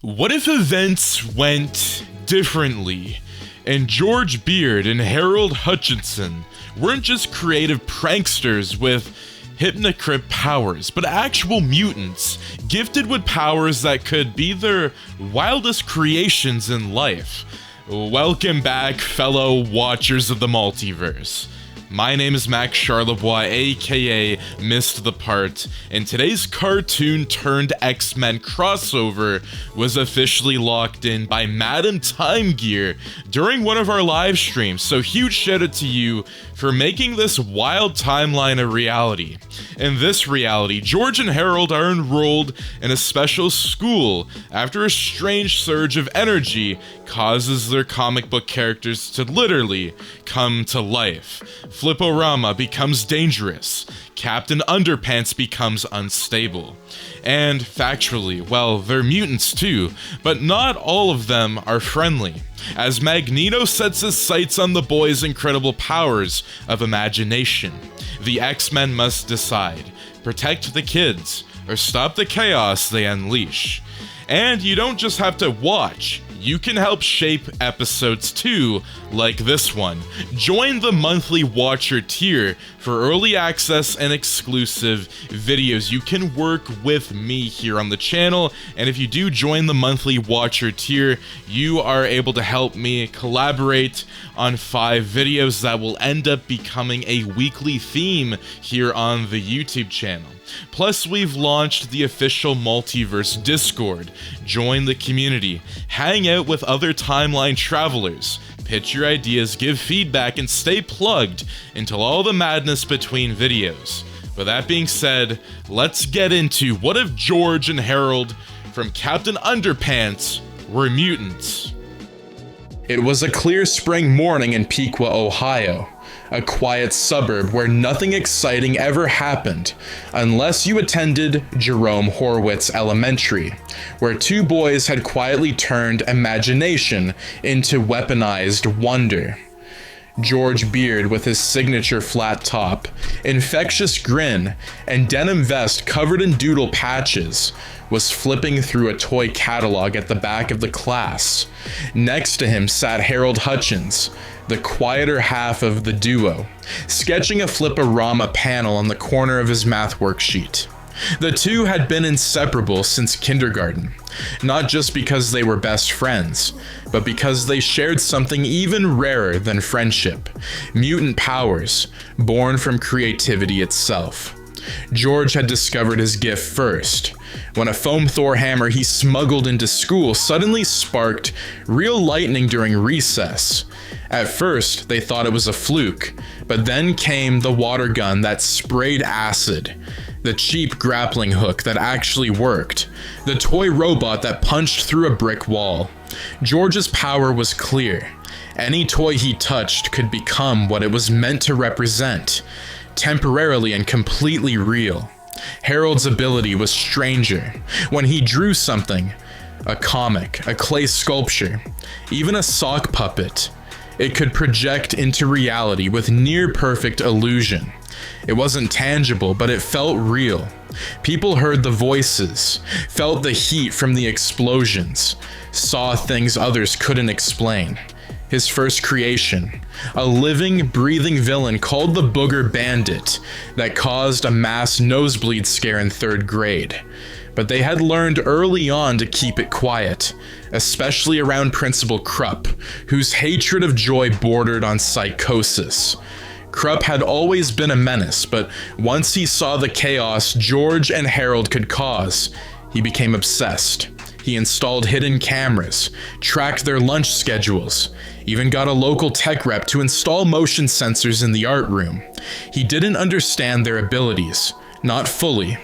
What if events went differently, and George Beard and Harold Hutchinson weren't just creative pranksters with hypnocrypt powers, but actual mutants, gifted with powers that could be their wildest creations in life? Welcome back, fellow watchers of the multiverse. My name is Max Charlebois, aka MissedThePart, and today's cartoon turned X-Men crossover was officially locked in by Madam Time Gear during one of our live streams, so huge shout out to you for making this wild timeline a reality. In this reality, George and Harold are enrolled in a special school after a strange surge of energy causes their comic book characters to literally come to life. Flip-o-rama becomes dangerous, Captain Underpants becomes unstable. And factually, well, they're mutants too, but not all of them are friendly, as Magneto sets his sights on the boys' incredible powers of imagination. The X-Men must decide, protect the kids, or stop the chaos they unleash. And you don't just have to watch, you can help shape episodes too, like this one. Join the monthly watcher tier for early access and exclusive videos. You can work with me here on the channel, and if you do join the monthly watcher tier, you are able to help me collaborate on 5 videos that will end up becoming a weekly theme here on the YouTube channel. Plus, we've launched the official Multiverse Discord. Join the community, hang out with other timeline travelers, pitch your ideas, give feedback, and stay plugged until all the madness between videos. With that being said, let's get into what if George and Harold from Captain Underpants were mutants. It was a clear spring morning in Piqua, Ohio. A quiet suburb where nothing exciting ever happened, unless you attended Jerome Horwitz Elementary, where 2 boys had quietly turned imagination into weaponized wonder. George Beard, with his signature flat top, infectious grin, and denim vest covered in doodle patches, was flipping through a toy catalog at the back of the class. Next to him sat Harold Hutchins, the quieter half of the duo, sketching a flip-o-rama panel on the corner of his math worksheet. The two had been inseparable since kindergarten, not just because they were best friends, but because they shared something even rarer than friendship: mutant powers, born from creativity itself. George had discovered his gift first, when a foam Thor hammer he smuggled into school suddenly sparked real lightning during recess. At first, they thought it was a fluke, but then came the water gun that sprayed acid, the cheap grappling hook that actually worked, the toy robot that punched through a brick wall. George's power was clear. Any toy he touched could become what it was meant to represent, temporarily and completely real. Harold's ability was stranger. When he drew something, a comic, a clay sculpture, even a sock puppet, it could project into reality with near-perfect illusion. It wasn't tangible, but it felt real. People heard the voices, felt the heat from the explosions, saw things others couldn't explain. His first creation, a living, breathing villain called the Booger Bandit that caused a mass nosebleed scare in 3rd grade. But they had learned early on to keep it quiet, especially around Principal Krupp, whose hatred of joy bordered on psychosis. Krupp had always been a menace, but once he saw the chaos George and Harold could cause, he became obsessed. He installed hidden cameras, tracked their lunch schedules, even got a local tech rep to install motion sensors in the art room. He didn't understand their abilities, not fully,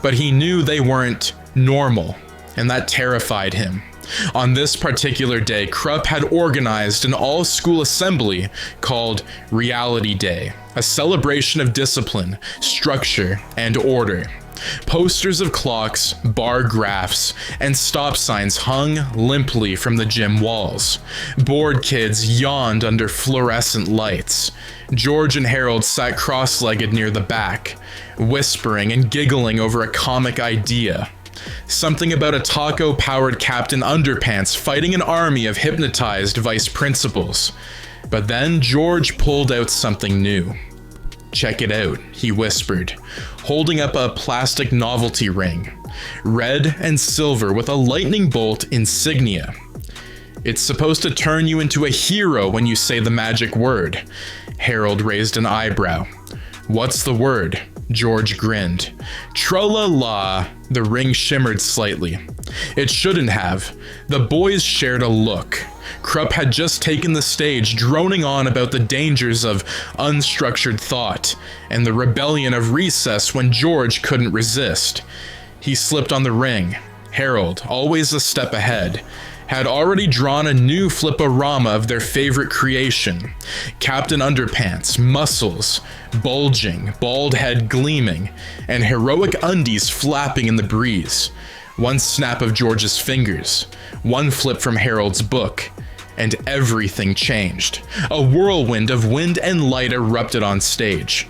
but he knew they weren't normal, and that terrified him. On this particular day, Krupp had organized an all-school assembly called Reality Day, a celebration of discipline, structure, and order. Posters of clocks, bar graphs, and stop signs hung limply from the gym walls. Bored kids yawned under fluorescent lights. George and Harold sat cross-legged near the back, whispering and giggling over a comic idea. Something about a taco-powered Captain Underpants fighting an army of hypnotized vice principals. But then George pulled out something new. "Check it out," he whispered, holding up a plastic novelty ring, red and silver with a lightning bolt insignia. "It's supposed to turn you into a hero when you say the magic word." Harold raised an eyebrow. "What's the word?" George grinned. "Tra-la-la." The ring shimmered slightly. It shouldn't have. The boys shared a look. Krupp had just taken the stage, droning on about the dangers of unstructured thought and the rebellion of recess when George couldn't resist. He slipped on the ring. Harold, always a step ahead, had already drawn a new flip-o-rama of their favorite creation. Captain Underpants, muscles bulging, bald head gleaming, and heroic undies flapping in the breeze. One snap of George's fingers, one flip from Harold's book, and everything changed. A whirlwind of wind and light erupted on stage.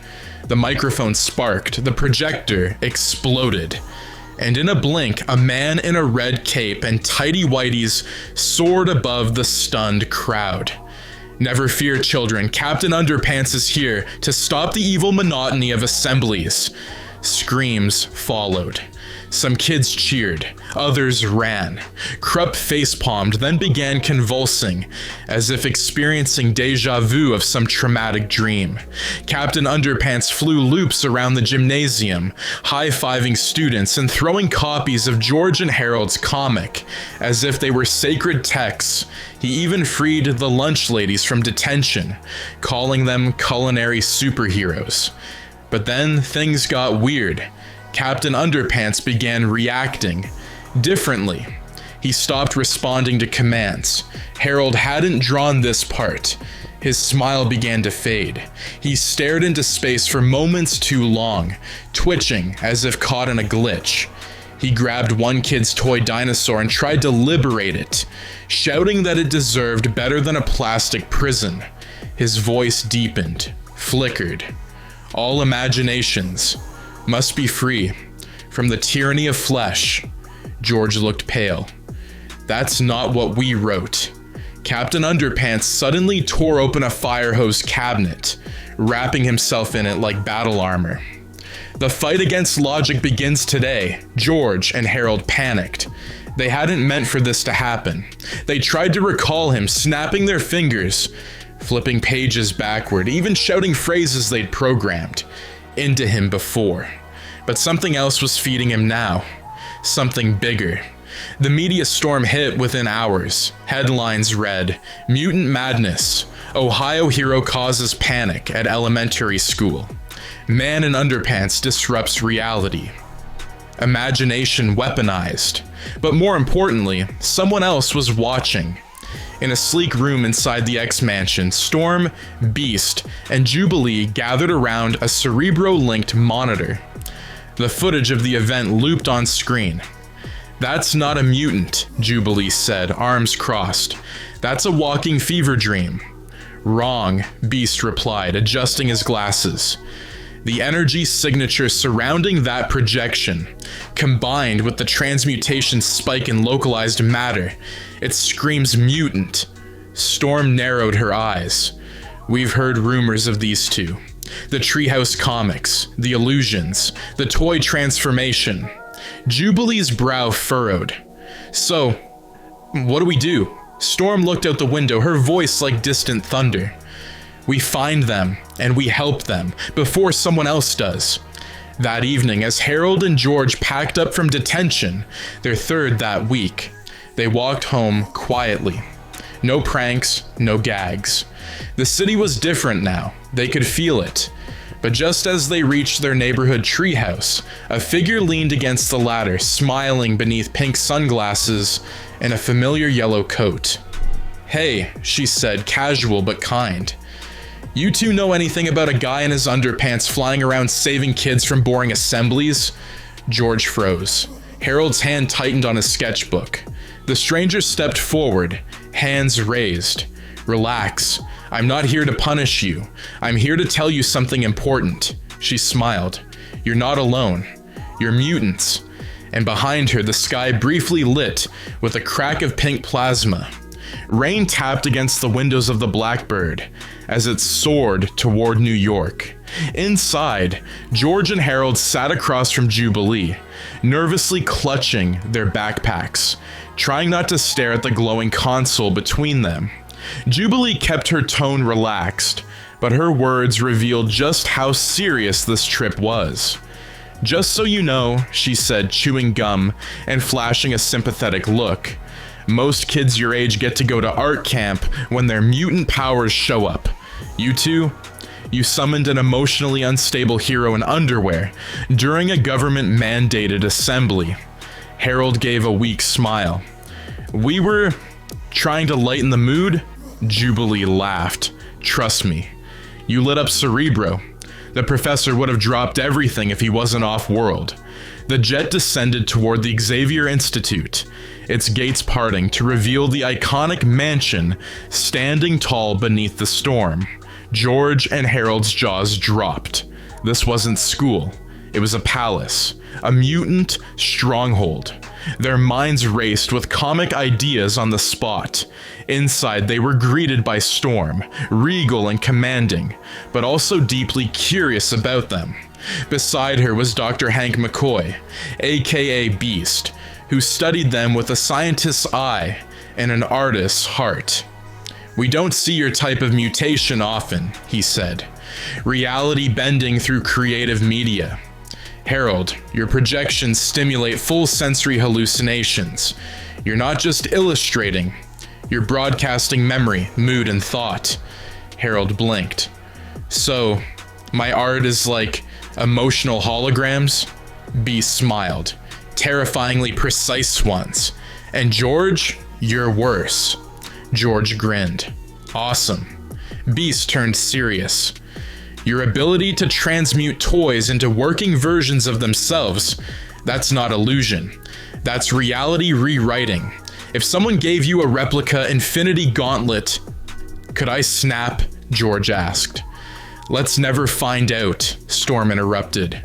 The microphone sparked, the projector exploded. And in a blink, a man in a red cape and tighty whities soared above the stunned crowd. "Never fear, children, Captain Underpants is here to stop the evil monotony of assemblies." Screams followed. Some kids cheered, others ran. Krupp facepalmed, then began convulsing, as if experiencing deja vu of some traumatic dream. Captain Underpants flew loops around the gymnasium, high-fiving students and throwing copies of George and Harold's comic, as if they were sacred texts. He even freed the lunch ladies from detention, calling them culinary superheroes. But then things got weird. Captain Underpants began reacting differently. He stopped responding to commands. Harold hadn't drawn this part. His smile began to fade. He stared into space for moments too long, twitching as if caught in a glitch. He grabbed one kid's toy dinosaur and tried to liberate it, shouting that it deserved better than a plastic prison. His voice deepened, flickered. "All imaginations must be free from the tyranny of flesh." George looked pale. "That's not what we wrote." Captain Underpants suddenly tore open a fire hose cabinet, wrapping himself in it like battle armor. "The fight against logic begins today." George and Harold panicked. They hadn't meant for this to happen. They tried to recall him, snapping their fingers, flipping pages backward, even shouting phrases they'd programmed into him before. But something else was feeding him now. Something bigger. The media storm hit within hours. Headlines read, "Mutant Madness. Ohio hero causes panic at elementary school. Man in underpants disrupts reality. Imagination weaponized." But more importantly, someone else was watching. In a sleek room inside the X-Mansion, Storm, Beast, and Jubilee gathered around a Cerebro-linked monitor. The footage of the event looped on screen. "That's not a mutant," Jubilee said, arms crossed. "That's a walking fever dream." "Wrong," Beast replied, adjusting his glasses. The energy signature surrounding that projection, combined with the transmutation spike in localized matter, it screams mutant. Storm narrowed her eyes. "We've heard rumors of these two. The Treehouse comics, the illusions, the toy transformation." Jubilee's brow furrowed. "So, what do we do?" Storm looked out the window, her voice like distant thunder. "We find them, and we help them, before someone else does." That evening, as Harold and George packed up from detention, their third that week, they walked home quietly. No pranks, no gags. The city was different now. They could feel it. But just as they reached their neighborhood treehouse, a figure leaned against the ladder, smiling beneath pink sunglasses and a familiar yellow coat. "Hey," she said, casual but kind. "You two know anything about a guy in his underpants flying around saving kids from boring assemblies?" George froze. Harold's hand tightened on his sketchbook. The stranger stepped forward, hands raised. "Relax. I'm not here to punish you. I'm here to tell you something important." She smiled. "You're not alone. You're mutants. and behind her the sky briefly lit with a crack of pink plasma. Rain tapped against the windows of the Blackbird as it soared toward New York. Inside, George and Harold sat across from Jubilee, nervously clutching their backpacks, trying not to stare at the glowing console between them. Jubilee kept her tone relaxed, but her words revealed just how serious this trip was. "Just so you know," she said, chewing gum and flashing a sympathetic look, "most kids your age get to go to art camp when their mutant powers show up. You two, you summoned an emotionally unstable hero in underwear during a government-mandated assembly." Harold gave a weak smile. "We were trying to lighten the mood?" Jubilee laughed. "Trust me. You lit up Cerebro. The professor would have dropped everything if he wasn't off-world." The jet descended toward the Xavier Institute, its gates parting to reveal the iconic mansion standing tall beneath the storm. George and Harold's jaws dropped. This wasn't school. It was a palace, a mutant stronghold. Their minds raced with comic ideas on the spot. Inside, they were greeted by Storm, regal and commanding, but also deeply curious about them. Beside her was Dr. Hank McCoy, aka Beast, who studied them with a scientist's eye and an artist's heart. "We don't see your type of mutation often," he said. "Reality bending through creative media. Harold, your projections stimulate full sensory hallucinations. You're not just illustrating, you're broadcasting memory, mood, and thought." Harold blinked. "So, my art is like emotional holograms?" Beast smiled. "Terrifyingly precise ones. And George, you're worse." George grinned. "Awesome." Beast turned serious. "Your ability to transmute toys into working versions of themselves, that's not illusion. That's reality rewriting. If someone gave you a replica Infinity Gauntlet..." "Could I snap?" George asked. "Let's never find out," Storm interrupted.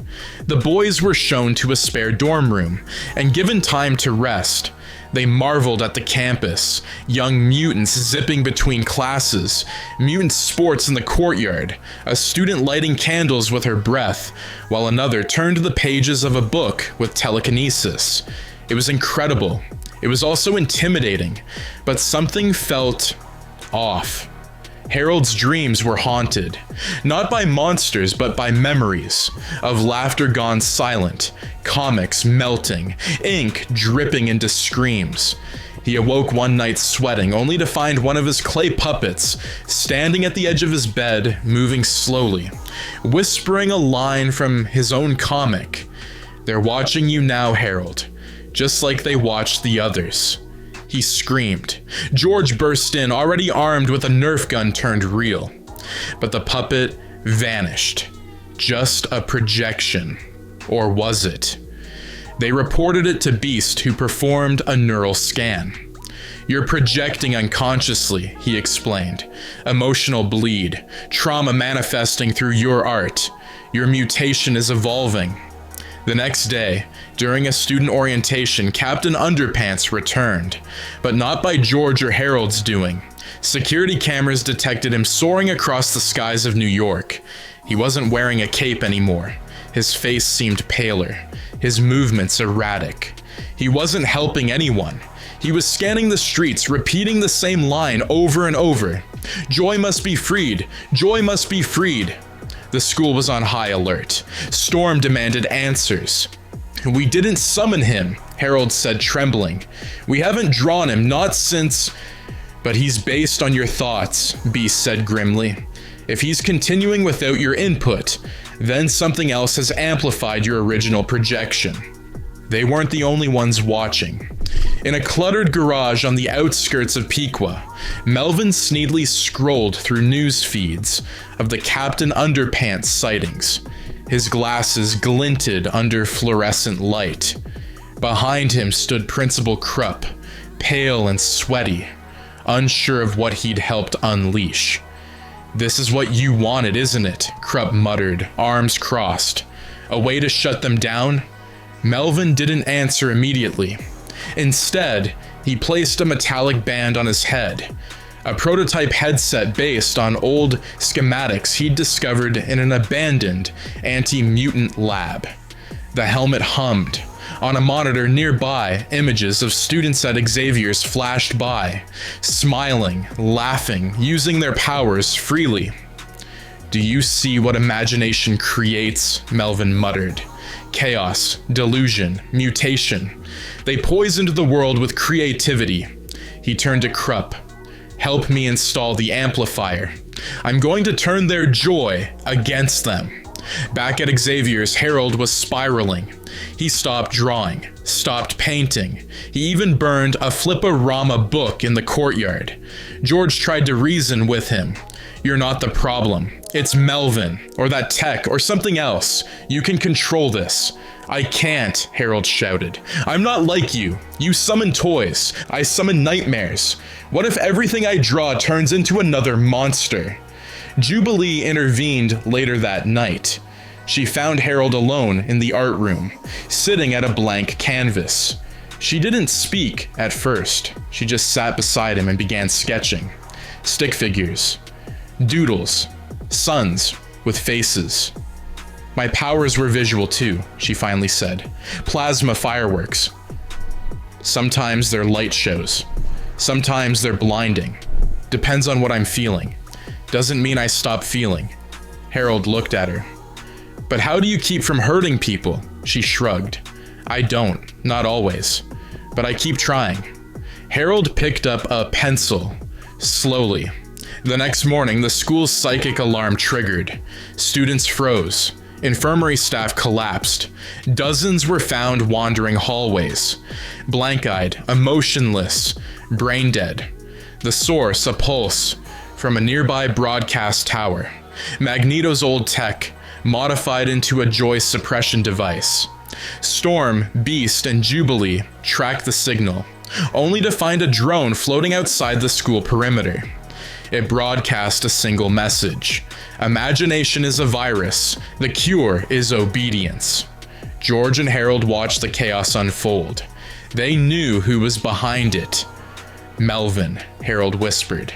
The boys were shown to a spare dorm room and given time to rest. They marveled at the campus, young mutants zipping between classes, mutant sports in the courtyard, a student lighting candles with her breath, while another turned the pages of a book with telekinesis. It was incredible. It was also intimidating, but something felt off. Harold's dreams were haunted, not by monsters but by memories of laughter gone silent, comics melting, ink dripping into screams. He awoke one night sweating, only to find one of his clay puppets standing at the edge of his bed, moving slowly, whispering a line from his own comic. "They're watching you now, Harold, just like they watched the others." He screamed. George burst in, already armed with a Nerf gun turned real. But the puppet vanished. Just a projection. Or was it? They reported it to Beast, who performed a neural scan. "You're projecting unconsciously," he explained. "Emotional bleed, trauma manifesting through your art. Your mutation is evolving." The next day, during a student orientation, Captain Underpants returned, but not by George or Harold's doing. Security cameras detected him soaring across the skies of New York. He wasn't wearing a cape anymore. His face seemed paler, his movements erratic. He wasn't helping anyone. He was scanning the streets, repeating the same line over and over. "Joy must be freed! Joy must be freed!" The school was on high alert. Storm demanded answers. "We didn't summon him," Harold said, trembling. "We haven't drawn him, not since..." "But he's based on your thoughts," Beast said grimly. "If he's continuing without your input, then something else has amplified your original projection." They weren't the only ones watching. In a cluttered garage on the outskirts of Piqua, Melvin Sneedley scrolled through news feeds of the Captain Underpants sightings. His glasses glinted under fluorescent light. Behind him stood Principal Krupp, pale and sweaty, unsure of what he'd helped unleash. "This is what you wanted, isn't it?" Krupp muttered, arms crossed. "A way to shut them down?" Melvin didn't answer immediately. Instead, he placed a metallic band on his head, a prototype headset based on old schematics he'd discovered in an abandoned anti-mutant lab. The helmet hummed. On a monitor nearby, images of students at Xavier's flashed by, smiling, laughing, using their powers freely. "Do you see what imagination creates?" Melvin muttered. "Chaos, delusion, mutation. They poisoned the world with creativity." He turned to Krupp. "Help me install the amplifier. I'm going to turn their joy against them." Back at Xavier's, Harold was spiraling. He stopped drawing, stopped painting. He even burned a flip-o-rama book in the courtyard. George tried to reason with him. "You're not the problem. It's Melvin, or that tech, or something else. You can control this." "I can't," Harold shouted. "I'm not like you. You summon toys. I summon nightmares. What if everything I draw turns into another monster?" Jubilee intervened later that night. She found Harold alone in the art room, sitting at a blank canvas. She didn't speak at first. She just sat beside him and began sketching. Stick figures, doodles, suns with faces. "My powers were visual too," she finally said. "Plasma fireworks. Sometimes they're light shows. Sometimes they're blinding. Depends on what I'm feeling. Doesn't mean I stop feeling." Harold looked at her. "But how do you keep from hurting people?" She shrugged. "I don't, not always. But I keep trying." Harold picked up a pencil, slowly. The next morning, the school's psychic alarm triggered. Students froze. Infirmary staff collapsed. Dozens were found wandering hallways, blank-eyed, emotionless, brain-dead. The source, a pulse from a nearby broadcast tower. Magneto's old tech, modified into a joy suppression device. Storm, Beast, and Jubilee tracked the signal, only to find a drone floating outside the school perimeter. It broadcast a single message. "Imagination is a virus. The cure is obedience." George and Harold watched the chaos unfold. They knew who was behind it. "Melvin," Harold whispered.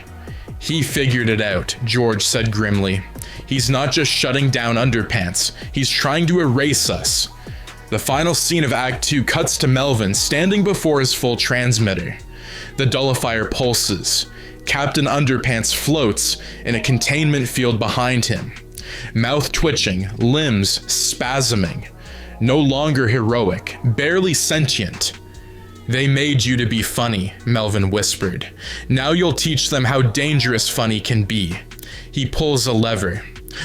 "He figured it out," George said grimly. "He's not just shutting down Underpants. He's trying to erase us." The final scene of Act 2 cuts to Melvin standing before his full transmitter. The nullifier pulses. Captain Underpants floats in a containment field behind him. Mouth twitching, limbs spasming. No longer heroic, barely sentient. "They made you to be funny," Melvin whispered. "Now you'll teach them how dangerous funny can be." He pulls a lever.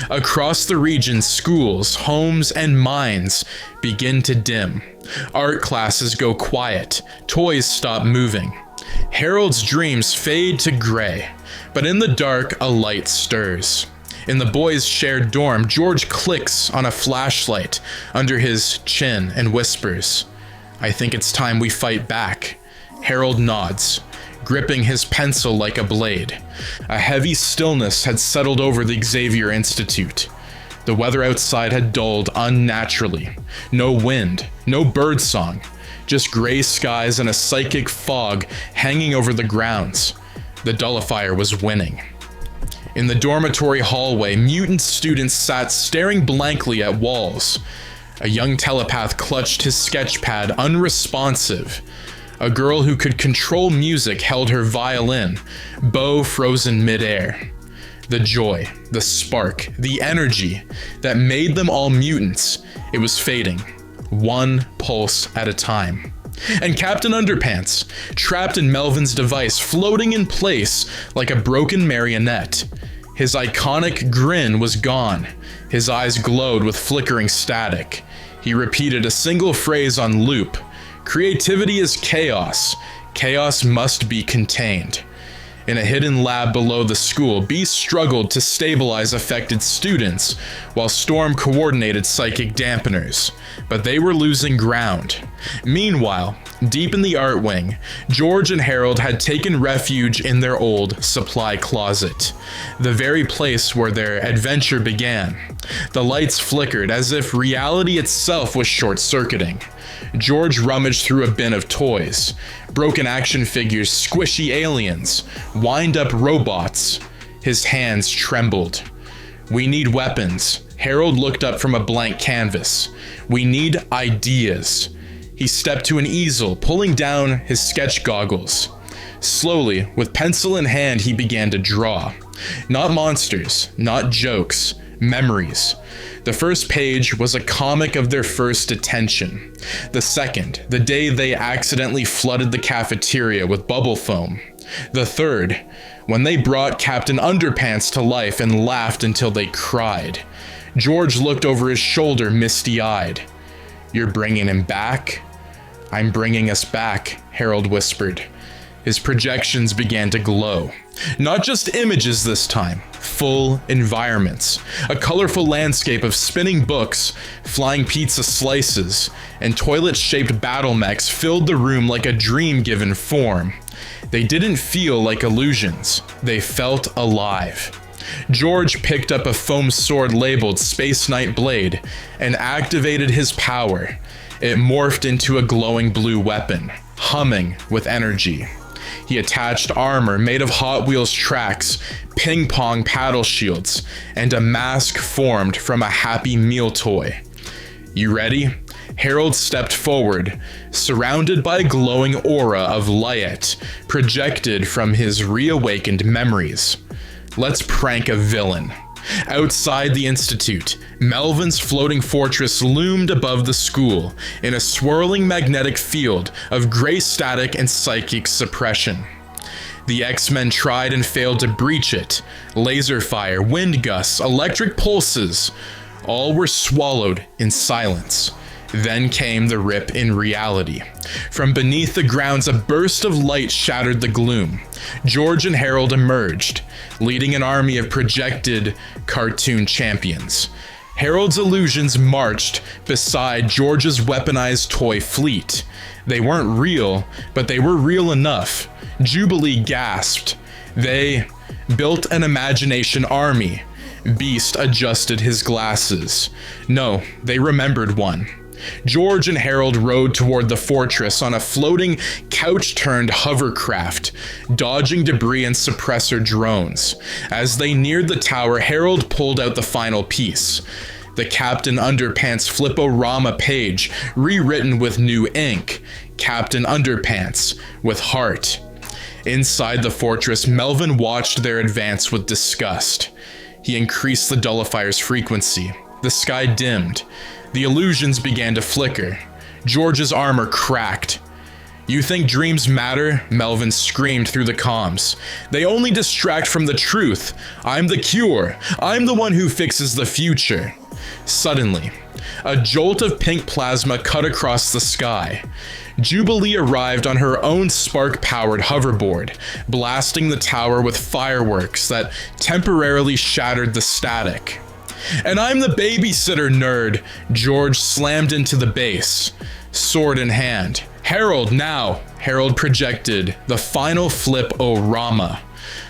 Across the region, schools, homes, and minds begin to dim. Art classes go quiet. Toys stop moving. Harold's dreams fade to gray, but in the dark, a light stirs. In the boys' shared dorm, George clicks on a flashlight under his chin and whispers, "I think it's time we fight back." Harold nods, gripping his pencil like a blade. A heavy stillness had settled over the Xavier Institute. The weather outside had dulled unnaturally. No wind, no birdsong, just gray skies and a psychic fog hanging over the grounds. The nullifier was winning. In the dormitory hallway, mutant students sat staring blankly at walls. A young telepath clutched his sketch pad, unresponsive. A girl who could control music held her violin, bow frozen midair. The joy, the spark, the energy that made them all mutants, it was fading, one pulse at a time. And Captain Underpants, trapped in Melvin's device, floating in place like a broken marionette. His iconic grin was gone. His eyes glowed with flickering static. He repeated a single phrase on loop. "Creativity is chaos. Chaos must be contained." In a hidden lab below the school, Beast struggled to stabilize affected students, while Storm coordinated psychic dampeners, but they were losing ground. Meanwhile, Deep in the art wing, George and Harold had taken refuge in their old supply closet, the very place where their adventure began. The lights flickered as if reality itself was short-circuiting. George rummaged through a bin of toys, broken action figures, squishy aliens, wind-up robots. His hands trembled. "We need weapons." Harold looked up from a blank canvas. "We need ideas." He stepped to an easel, pulling down his sketch goggles. Slowly, with pencil in hand, he began to draw. Not monsters, not jokes, memories. The first page was a comic of their first detention. The second, the day they accidentally flooded the cafeteria with bubble foam. The third, when they brought Captain Underpants to life and laughed until they cried. George looked over his shoulder, misty-eyed. "You're bringing him back?" "I'm bringing us back," Harold whispered. His projections began to glow. Not just images this time, full environments. A colorful landscape of spinning books, flying pizza slices, and toilet-shaped battle mechs filled the room like a dream given form. They didn't feel like illusions. They felt alive. George picked up a foam sword labeled Space Knight Blade and activated his power. It morphed into a glowing blue weapon, humming with energy. He attached armor made of Hot Wheels tracks, ping-pong paddle shields, and a mask formed from a Happy Meal toy. "You ready?" Harold stepped forward, surrounded by a glowing aura of light projected from his reawakened memories. "Let's prank a villain." Outside the Institute, Melvin's floating fortress loomed above the school in a swirling magnetic field of gray static and psychic suppression. The X-Men tried and failed to breach it. Laser fire, wind gusts, electric pulses, all were swallowed in silence. Then came the rip in reality. From beneath the grounds, a burst of light shattered the gloom. George and Harold emerged, leading an army of projected cartoon champions. Harold's illusions marched beside George's weaponized toy fleet. They weren't real, but they were real enough. Jubilee gasped. They built an imagination army. Beast adjusted his glasses. No, they remembered one. George and Harold rode toward the fortress on a floating, couch-turned hovercraft, dodging debris and suppressor drones. As they neared the tower, Harold pulled out the final piece. The Captain Underpants flip-o-rama page, rewritten with new ink. Captain Underpants, with heart. Inside the fortress, Melvin watched their advance with disgust. He increased the dullifier's frequency. The sky dimmed. The illusions began to flicker. George's armor cracked. "You think dreams matter?" Melvin screamed through the comms. "They only distract from the truth. I'm the cure. I'm the one who fixes the future." Suddenly, a jolt of pink plasma cut across the sky. Jubilee arrived on her own spark-powered hoverboard, blasting the tower with fireworks that temporarily shattered the static. "And I'm the babysitter, nerd!" George slammed into the base, sword in hand. "Harold, now!" Harold projected the final flip-o-rama,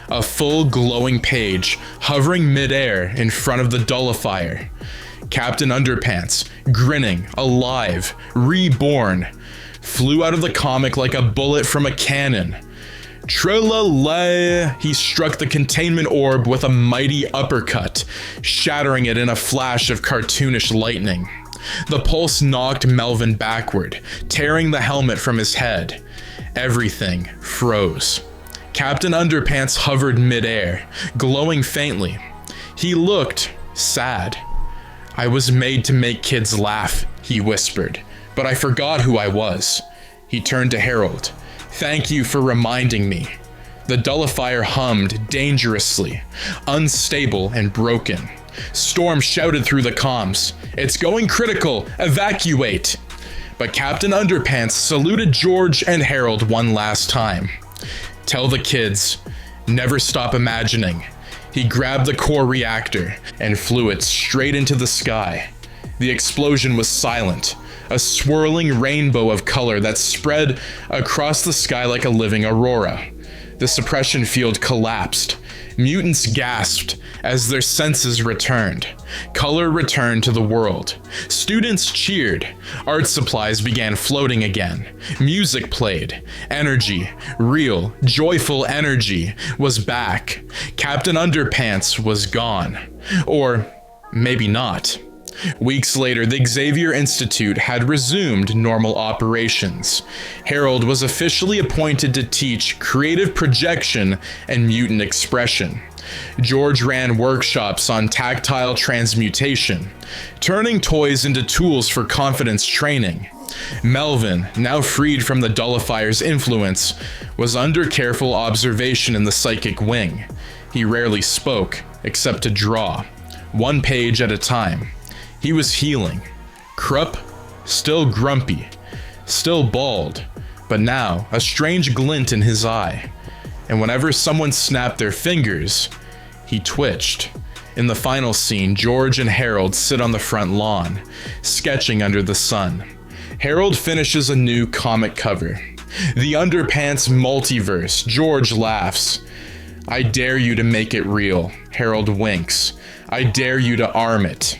a full glowing page hovering midair in front of the dullifier. Captain Underpants, grinning, alive, reborn, flew out of the comic like a bullet from a cannon. Tra-la-la! He struck the containment orb with a mighty uppercut, shattering it in a flash of cartoonish lightning. The pulse knocked Melvin backward, tearing the helmet from his head. Everything froze. Captain Underpants hovered midair, glowing faintly. He looked sad. "I was made to make kids laugh," he whispered, "but I forgot who I was." He turned to Harold. "Thank you for reminding me." The dullifier hummed dangerously, unstable and broken. Storm shouted through the comms, "It's going critical! Evacuate!" But Captain Underpants saluted George and Harold one last time. "Tell the kids, never stop imagining." He grabbed the core reactor and flew it straight into the sky. The explosion was silent, a swirling rainbow of color that spread across the sky like a living aurora. The suppression field collapsed. Mutants gasped as their senses returned. Color returned to the world. Students cheered. Art supplies began floating again. Music played. Energy, real, joyful energy, was back. Captain Underpants was gone. Or maybe not. Weeks later, the Xavier Institute had resumed normal operations. Harold was officially appointed to teach creative projection and mutant expression. George ran workshops on tactile transmutation, turning toys into tools for confidence training. Melvin, now freed from the Dullifier's influence, was under careful observation in the psychic wing. He rarely spoke, except to draw, one page at a time. He was healing. Krupp, still grumpy, still bald, but now a strange glint in his eye. And whenever someone snapped their fingers, he twitched. In the final scene, George and Harold sit on the front lawn, sketching under the sun. Harold finishes a new comic cover. The Underpants Multiverse. George laughs. I dare you to make it real. Harold winks. I dare you to arm it.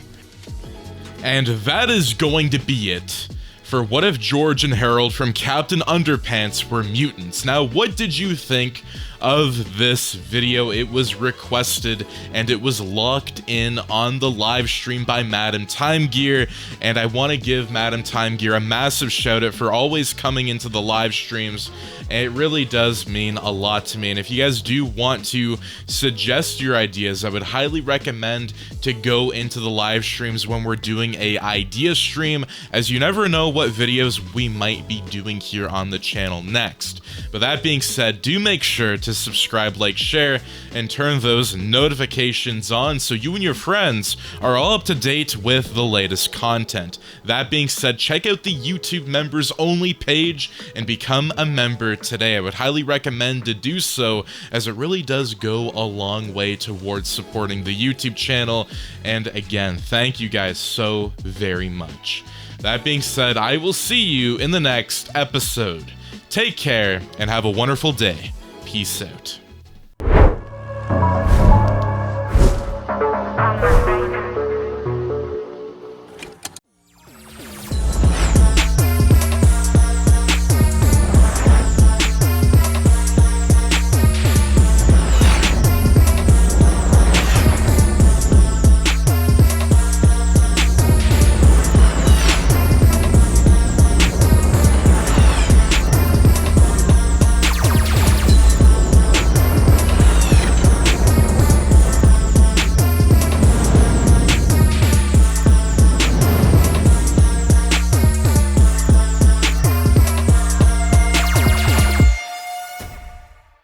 And that is going to be it for What If George and Harold from Captain Underpants Were Mutants. Now, what did you think of this video? It was requested and it was locked in on the live stream by Madam Time Gear, and I want to give Madam Time Gear a massive shout out for always coming into the live streams. It really does mean a lot to me, and if you guys do want to suggest your ideas, I would highly recommend to go into the live streams when we're doing a idea stream, as you never know what videos we might be doing here on the channel next. But that being said, do make sure to subscribe, like, share, and turn those notifications on so you and your friends are all up to date with the latest content. That being said, check out the YouTube members only page and become a member today. I would highly recommend to do so, as it really does go a long way towards supporting the YouTube channel. And again, thank you guys so very much. That being said, I will see you in the next episode. Take care and have a wonderful day. Peace out.